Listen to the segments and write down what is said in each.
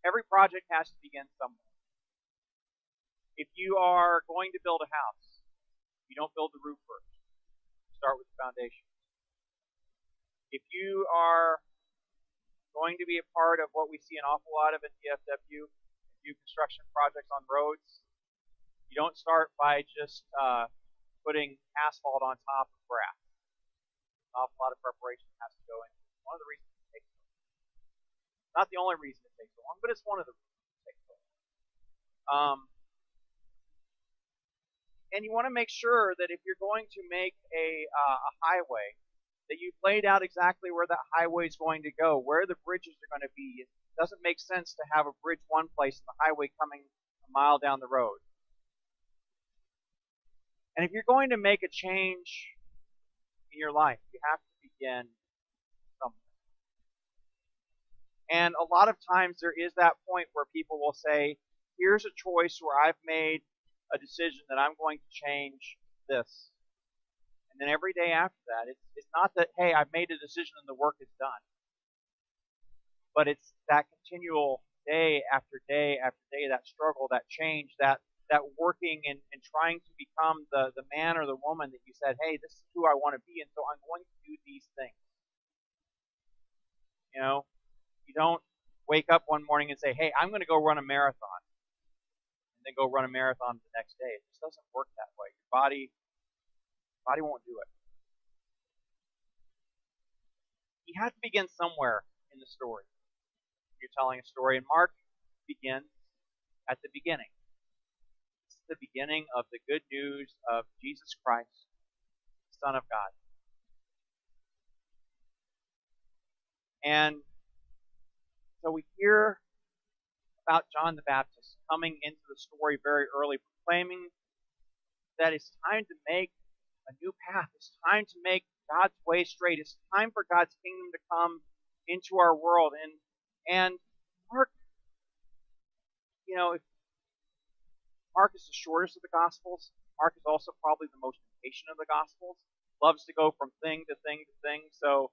Every project has to begin somewhere. If you are going to build a house, you don't build the roof first. You start with the foundation. If you are going to be a part of what we see an awful lot of at DFW, do construction projects on roads, you don't start by just putting asphalt on top of grass. An awful lot of preparation has to go into it. One of the reasons it takes so long. Not the only reason it takes so long, but it's one of the reasons it takes so long. And you want to make sure that if you're going to make a highway, that you've laid out exactly where that highway is going to go, where the bridges are going to be. It doesn't make sense to have a bridge one place and the highway coming a mile down the road. And if you're going to make a change in your life, you have to begin somewhere. And a lot of times there is that point where people will say, here's a choice where I've made a decision that I'm going to change this. And then every day after that, it's not that, hey, I've made a decision and the work is done. But it's that continual day after day after day, that struggle, that change, that working and trying to become the man or the woman that you said, hey, this is who I want to be, and so I'm going to do these things. You know, you don't wake up one morning and say, hey, I'm going to go run a marathon, and then go run a marathon the next day. It just doesn't work that way. Your body won't do it. You have to begin somewhere in the story. You're telling a story, and Mark begins at the beginning. It's the beginning of the good news of Jesus Christ, the Son of God. And so we hear about John the Baptist coming into the story very early, proclaiming that it's time to make a new path. It's time to make God's way straight. It's time for God's kingdom to come into our world. And Mark, you know, if Mark is the shortest of the Gospels, Mark is also probably the most impatient of the Gospels. Loves to go from thing to thing to thing. So,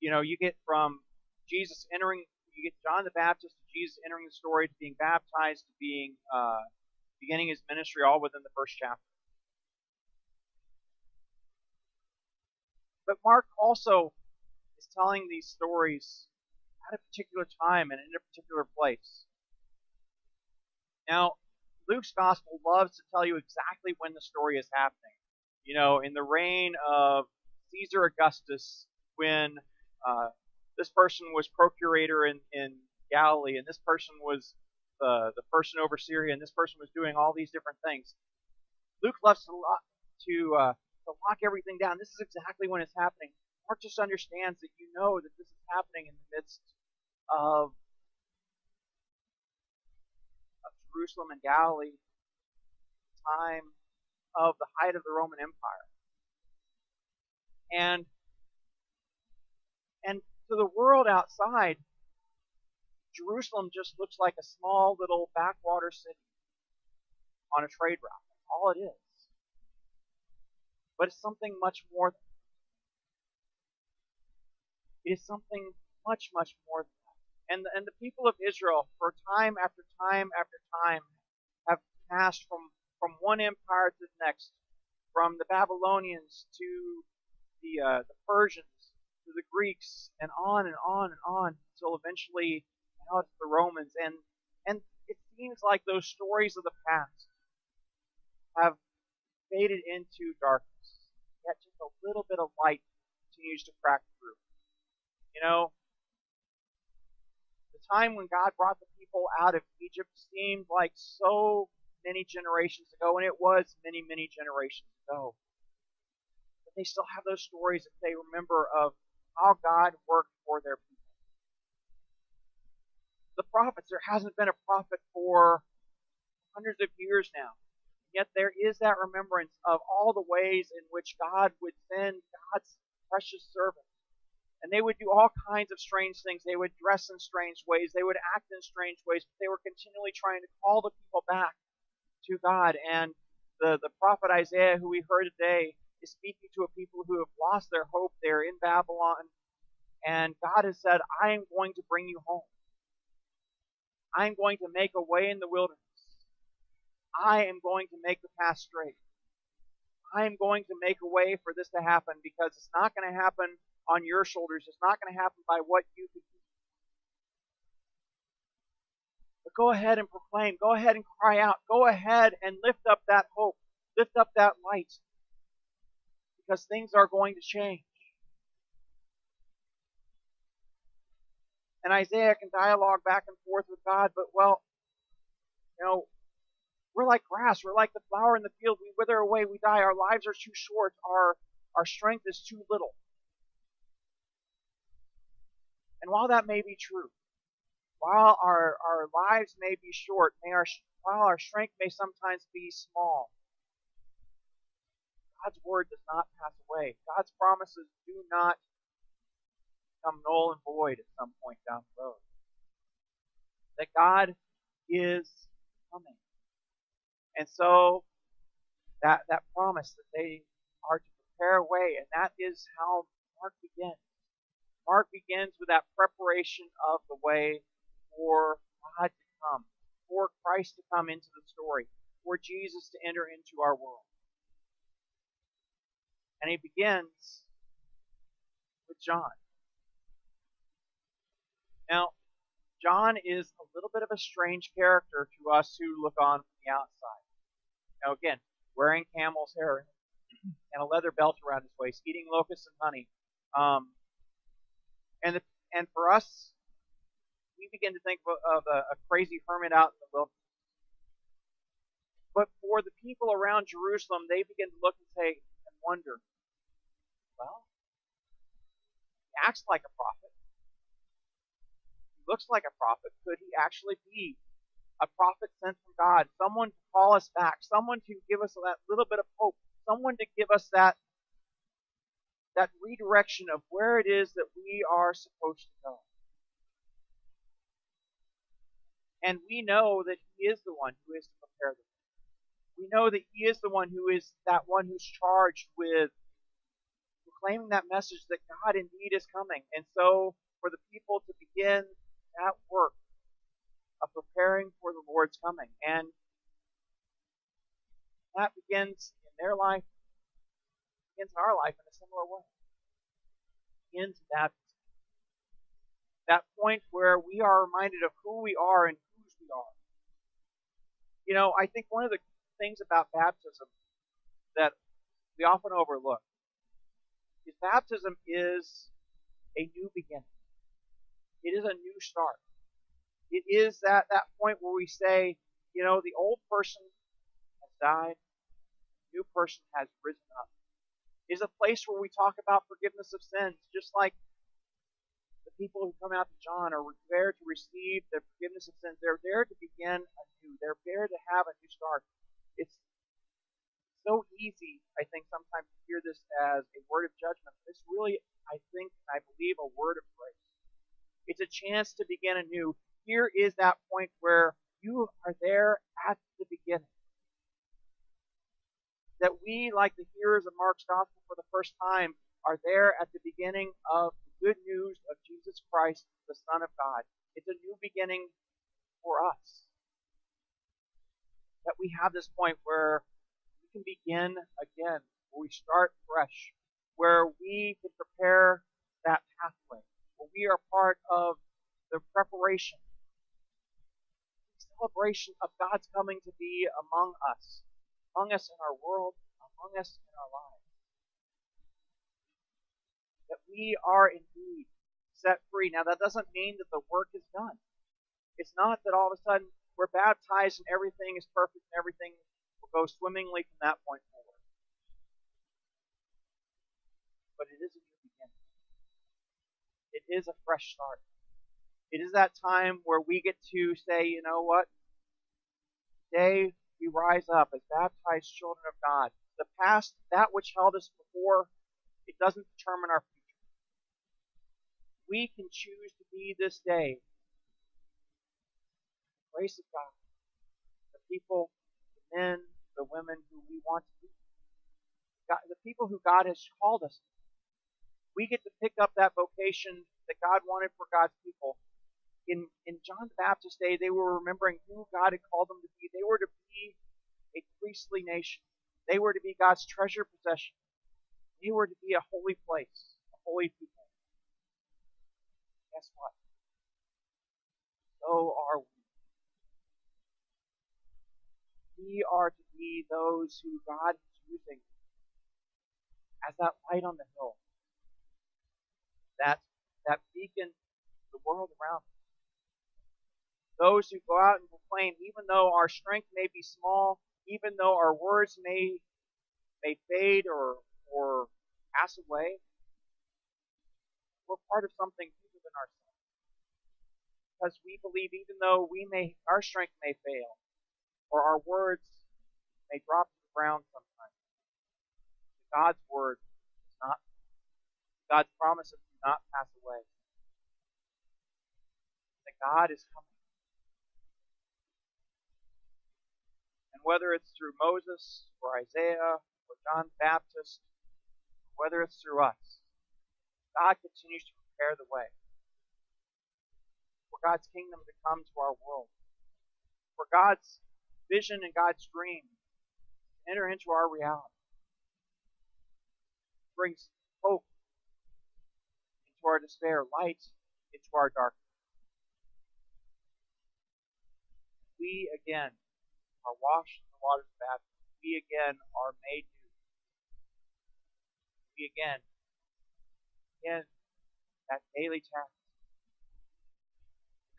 you know, you get from Jesus entering, you get John the Baptist to Jesus entering the story, to being baptized, to being beginning his ministry, all within the first chapter. But Mark also is telling these stories at a particular time and in a particular place. Now, Luke's gospel loves to tell you exactly when the story is happening. You know, in the reign of Caesar Augustus, when this person was procurator in Galilee, and this person was the person over Syria, and this person was doing all these different things. Luke loves to lock everything down. This is exactly when it's happening. Mark just understands that you know that this is happening in the midst of Jerusalem and Galilee, time of the height of the Roman Empire. And to the world outside, Jerusalem just looks like a small little backwater city on a trade route. That's all it is. But it's something much more than that. It is something much, much more than that. And the people of Israel, for time after time after time, have passed from one empire to the next, from the Babylonians to the Persians, to the Greeks, and on and on and on, until eventually now it's the Romans. And it seems like those stories of the past have faded into darkness, yet just a little bit of light continues to crack through. You know, the time when God brought the people out of Egypt seemed like so many generations ago, and it was many, many generations ago. But they still have those stories that they remember of how God worked for their people. The prophets, there hasn't been a prophet for hundreds of years now. Yet there is that remembrance of all the ways in which God would send God's precious servants. And they would do all kinds of strange things. They would dress in strange ways. They would act in strange ways. But they were continually trying to call the people back to God. And the prophet Isaiah, who we heard today, is speaking to a people who have lost their hope there in Babylon. And God has said, I am going to bring you home. I'm going to make a way in the wilderness. I am going to make the path straight. I am going to make a way for this to happen, because it's not going to happen on your shoulders. It's not going to happen by what you can do. But go ahead and proclaim. Go ahead and cry out. Go ahead and lift up that hope. Lift up that light. Because things are going to change. And Isaiah can dialogue back and forth with God, but well, we're like grass. We're like the flower in the field. We wither away. We die. Our lives are too short. Our strength is too little. And while that may be true, while our lives may be short, while our strength may sometimes be small, God's word does not pass away. God's promises do not become null and void at some point down the road. That God is coming. And so that promise that they are to prepare a way, and that is how Mark begins. Mark begins with that preparation of the way for God to come, for Christ to come into the story, for Jesus to enter into our world. And he begins with John. Now, John is a little bit of a strange character to us who look on from the outside. Now, again, wearing camel's hair and a leather belt around his waist, eating locusts and honey. And for us, we begin to think of a crazy hermit out in the wilderness. But for the people around Jerusalem, they begin to look and say and wonder, well, he acts like a prophet. He looks like a prophet. Could he actually be a prophet sent from God? Someone to call us back. Someone to give us that little bit of hope. Someone to give us that redirection of where it is that we are supposed to go. And we know that he is the one who is to prepare the way. We know that he is the one who's charged with proclaiming that message that God indeed is coming. And so for the people to begin that work of preparing for the Lord's coming. And that begins in their life, begins in our life in a similar way. Begins baptism. That point where we are reminded of who we are and whose we are. I think one of the things about baptism that we often overlook is baptism is a new beginning. It is a new start. It is that point where we say, the old person has died, the new person has risen up. It is a place where we talk about forgiveness of sins, just like the people who come out to John are there to receive the forgiveness of sins. They're there to begin anew. They're there to have a new start. It's so easy, I think, sometimes to hear this as a word of judgment. It's really, I believe, a word of grace. It's a chance to begin anew. Here is that point where you are there at the beginning. That we, like the hearers of Mark's Gospel for the first time, are there at the beginning of the good news of Jesus Christ, the Son of God. It's a new beginning for us. That we have this point where we can begin again, where we start fresh, where we can prepare that pathway, where we are part of the preparation, celebration of God's coming to be among us in our world, among us in our lives. That we are indeed set free. Now, that doesn't mean that the work is done. It's not that all of a sudden we're baptized and everything is perfect and everything will go swimmingly from that point forward. But it is a new beginning. It is a fresh start. It is that time where we get to say, you know what? Today we rise up as baptized children of God. The past, that which held us before, it doesn't determine our future. We can choose to be this day the grace of God, the people, the men, the women who we want to be, God, the people who God has called us to. We get to pick up that vocation that God wanted for God's people in John the Baptist's day, they were remembering who God had called them to be. They were to be a priestly nation. They were to be God's treasured possession. They were to be a holy place, a holy people. Guess what? So are we. We are to be those who God is using as that light on the hill, that beacon to the world around us. Those who go out and proclaim, even though our strength may be small, even though our words may fade or pass away, we're part of something bigger than ourselves. Because we believe even though our strength may fail, or our words may drop to the ground sometimes, God's word is not, God's promises do not pass away. That God is coming. And whether it's through Moses or Isaiah or John the Baptist, whether it's through us, God continues to prepare the way for God's kingdom to come to our world, for God's vision and God's dream to enter into our reality. It brings hope into our despair, light into our darkness. We again are washed in the waters of baptism. We again are made new. We again that daily task.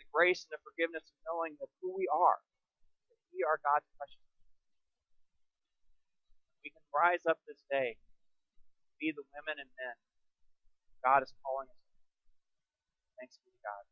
The grace and the forgiveness of knowing that who we are, that we are God's precious. We can rise up this day, be the women and men God is calling us. Thanks be to God.